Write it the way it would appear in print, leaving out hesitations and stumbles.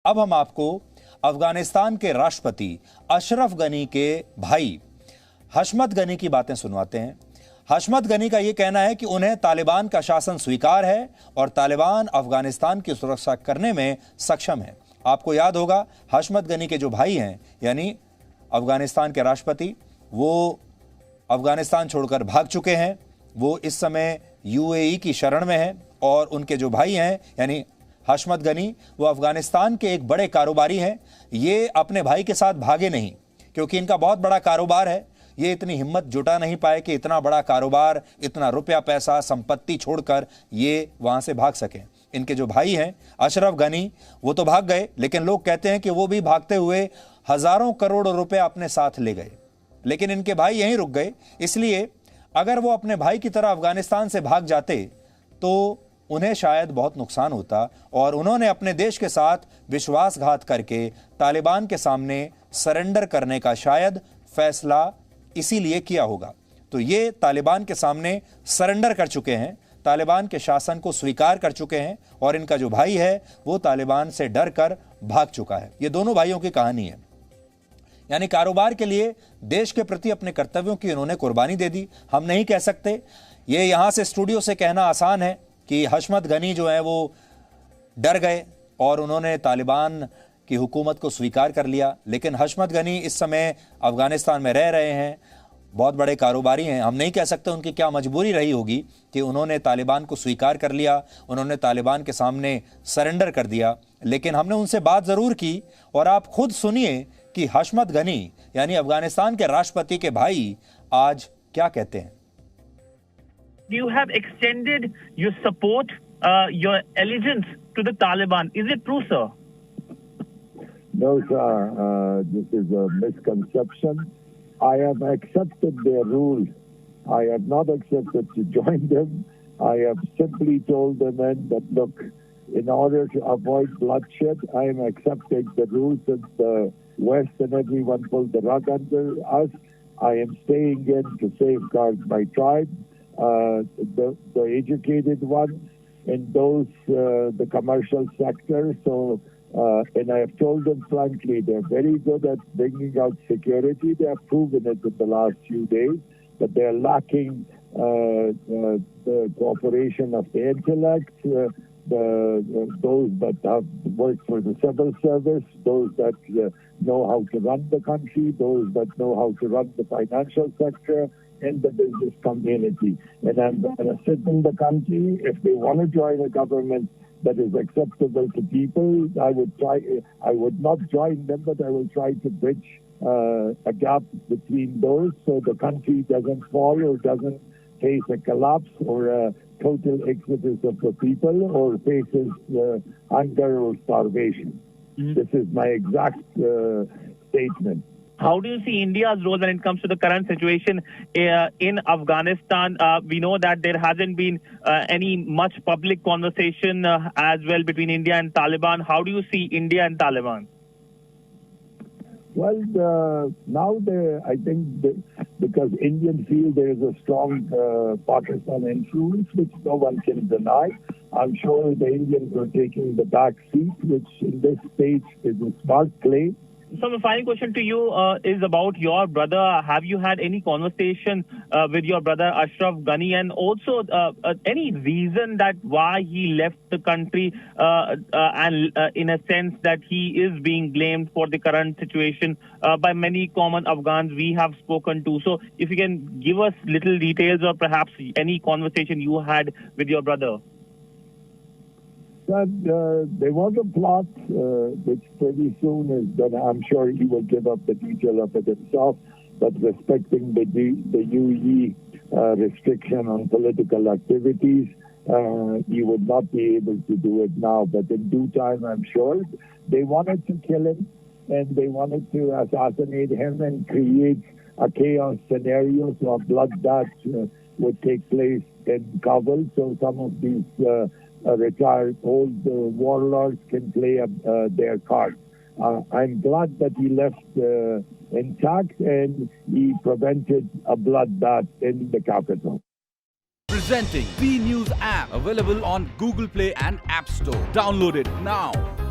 अब हम आपको अफगानिस्तान के राष्ट्रपति अशरफ गनी के भाई हशमत गनी की बातें सुनवाते हैं। हशमत गनी का यह कहना है कि उन्हें तालिबान का शासन स्वीकार है और तालिबान अफगानिस्तान की सुरक्षा करने में सक्षम है। आपको याद होगा, हशमत गनी के जो भाई हैं, यानी अफगानिस्तान के राष्ट्रपति, वो अफगानिस्तान छोड़कर भाग चुके हैं। वो इस समय यूएई की शरण में हैं और उनके जो भाई हैं, यानी हशमत गनी, वो अफगानिस्तान के एक बड़े कारोबारी हैं। ये अपने भाई के साथ भागे नहीं, क्योंकि इनका बहुत बड़ा कारोबार है। ये इतनी हिम्मत जुटा नहीं पाए कि इतना बड़ा कारोबार, इतना रुपया पैसा संपत्ति छोड़कर ये वहां से भाग सकें। इनके जो भाई हैं अशरफ गनी, वो तो भाग गए, लेकिन लोग कहते हैं कि वो भी भागते हुए हजारों करोड़ रुपए अपने साथ ले गए। लेकिन इनके भाई यहीं रुक गए। इसलिए अगर वो अपने भाई की तरह अफगानिस्तान से भाग जाते तो उन्हें शायद बहुत नुकसान होता, और उन्होंने अपने देश के साथ विश्वासघात करके तालिबान के सामने सरेंडर करने का शायद फैसला इसीलिए किया होगा। तो ये तालिबान के सामने सरेंडर कर चुके हैं, तालिबान के शासन को स्वीकार कर चुके हैं, और इनका जो भाई है वो तालिबान से डर कर भाग चुका है। ये दोनों भाइयों की कहानी है। यानी कारोबार के लिए देश के प्रति अपने कर्तव्यों की इन्होंने कुर्बानी दे दी। हम नहीं कह सकते, ये यहां से स्टूडियो से कहना आसान है कि हशमत गनी जो है वो डर गए और उन्होंने तालिबान की हुकूमत को स्वीकार कर लिया। लेकिन हशमत गनी इस समय अफगानिस्तान में रह रहे हैं, बहुत बड़े कारोबारी हैं। हम नहीं कह सकते उनकी क्या मजबूरी रही होगी कि उन्होंने तालिबान को स्वीकार कर लिया, उन्होंने तालिबान के सामने सरेंडर कर दिया। लेकिन हमने उनसे बात ज़रूर की, और आप खुद सुनिए कि हशमत गनी यानी अफगानिस्तान के राष्ट्रपति के भाई आज क्या कहते हैं। You have extended your support, your allegiance to the Taliban. Is it true, sir? No, sir. This is a misconception. I have accepted their rules. I have not accepted to join them. I have simply told the men that, look, in order to avoid bloodshed, I am accepting the rules that the West and everyone pulled the rug under us. I am staying in to safeguard my tribe. The educated ones in those the commercial sector. So, and I have told them frankly, they're very good at bringing out security. They have proven it in the last few days, but they're lacking the cooperation of the intellect, those that have worked for the civil service, those that know how to run the country, those that know how to run the financial sector, in the business community. And I'm going to sit in the country. If they want to join a government that is acceptable to people, I would not join them, but I will try to bridge a gap between those so the country doesn't fall or doesn't face a collapse or a total exodus of the people or faces hunger or starvation. Mm-hmm. This is my exact statement. How do you see India's role when it comes to the current situation in Afghanistan? We know that there hasn't been any much public conversation as well between India and Taliban. How do you see India and Taliban? Well, now I think because Indians feel there is a strong Pakistan influence, which no one can deny. I'm sure the Indians are taking the back seat, which in this stage is a smart play. So my final question to you is about your brother. Have you had any conversation with your brother Ashraf Ghani, and also any reason that why he left the country, and in a sense that he is being blamed for the current situation by many common Afghans we have spoken to. So if you can give us little details or perhaps any conversation you had with your brother. There was a plot which pretty soon is done. I'm sure he will give up the detail of it himself, but respecting the UAE restriction on political activities, he would not be able to do it now. But in due time, I'm sure they wanted to kill him and they wanted to assassinate him and create a chaos scenario, so a bloodbath would take place in Kabul. So some of these retired old warlords can play their cards. I'm glad that he left intact and he prevented a bloodbath in the capital. Presenting B News app, available on Google Play and App Store. Download it now.